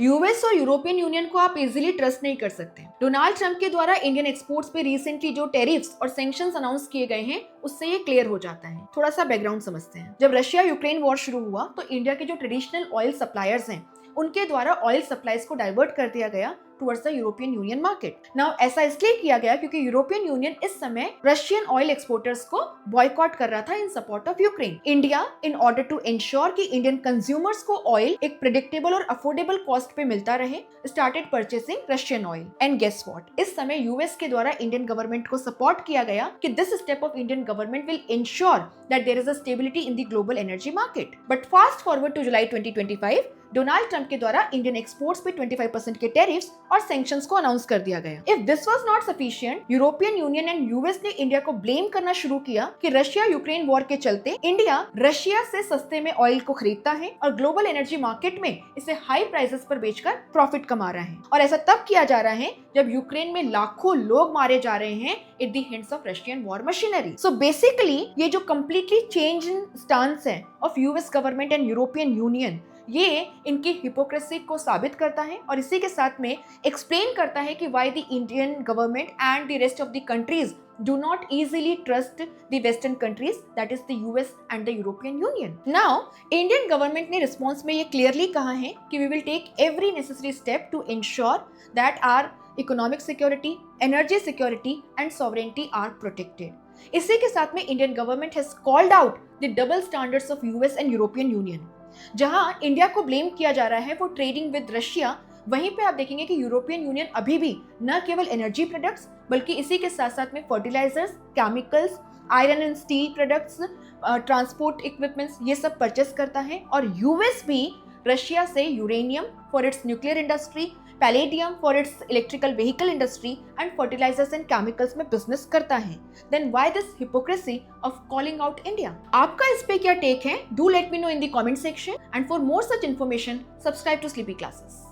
US और European union को आप इजीली ट्रस्ट नहीं कर सकते। डोनाल्ड ट्रंप के द्वारा इंडियन एक्सपोर्ट्स पे रिसेंटली जो टैरिफ्स और सैंक्शंस अनाउंस किए गए हैं उससे ये क्लियर हो जाता है। थोड़ा सा बैकग्राउंड समझते हैं। जब रशिया यूक्रेन वॉर शुरू हुआ तो इंडिया के जो ट्रेडिशनल ऑयल सप्लायर्स हैं उनके द्वारा ऑयल सप्लाईज को डाइवर्ट कर दिया गया towards the European Union market. Now ऐसा इसलिए किया गया क्योंकि यूरोपियन यूनियन इस समय रशियन ऑयल एक्सपोर्टर्स को बॉयकॉट कर रहा था in support of Ukraine. India in order to ensure कि इंडियन कंज्यूमर्स को ऑयल एक प्रेडिक्टेबल और अफोर्डेबल कॉस्ट पे मिलता रहे, started purchasing Russian oil. And guess what, इस समय यूएस के द्वारा इंडियन गवर्नमेंट को सपोर्ट किया गया कि this step of Indian government will ensure that there is a stability in the global energy market. But fast forward to July 2025, Donald Trump के द्वारा इंडियन एक्सपोर्ट्स पे 25% के टैरिफ्स और सैंक्शंस को अनाउंस कर दिया गया। If this was not sufficient, European union and US ने इंडिया को ब्लेम करना शुरू किया कि रशिया यूक्रेन वॉर के चलते इंडिया रशिया से सस्ते में ऑयल को खरीदता है और ग्लोबल एनर्जी मार्केट में इसे हाई प्राइसेस पर बेचकर प्रॉफिट कमा रहा है। और ऐसा तब किया जा रहा है जब यूक्रेन में लाखों लोग मारे जा रहे हैं at the hands of Russian war machinery. So basically ये जो कंप्लीटली चेंज इन स्टांस है of US government and European union, ये इनकी हिपोक्रेसी को साबित करता है और इसी के साथ में एक्सप्लेन करता है कि why the Indian government and the rest of the countries do not easily trust the western countries, that is the US and the European Union. Now Indian government ने response में ये clearly कहा है कि we will take every necessary step to ensure that our economic security, energy security and sovereignty are protected. इसी के साथ में Indian government has called out the double standards of US and European Union. जहां India को blame किया जा रहा है फॉर ट्रेडिंग विद रशिया, वहीं पे आप देखेंगे कि यूरोपियन यूनियन अभी भी न केवल एनर्जी प्रोडक्ट्स बल्कि इसी के साथ साथ में fertilizers, chemicals, iron and steel products, transport equipments ये सब परचेस करता है। और यूएस भी रशिया से uranium for its nuclear industry, palladium for its electrical vehicle industry and fertilizers and chemicals में बिजनेस करता है। Then why this hypocrisy of calling out India? आपका इस पे क्या टेक है? Do let me know in the comment section and for more such information subscribe to Sleepy classes.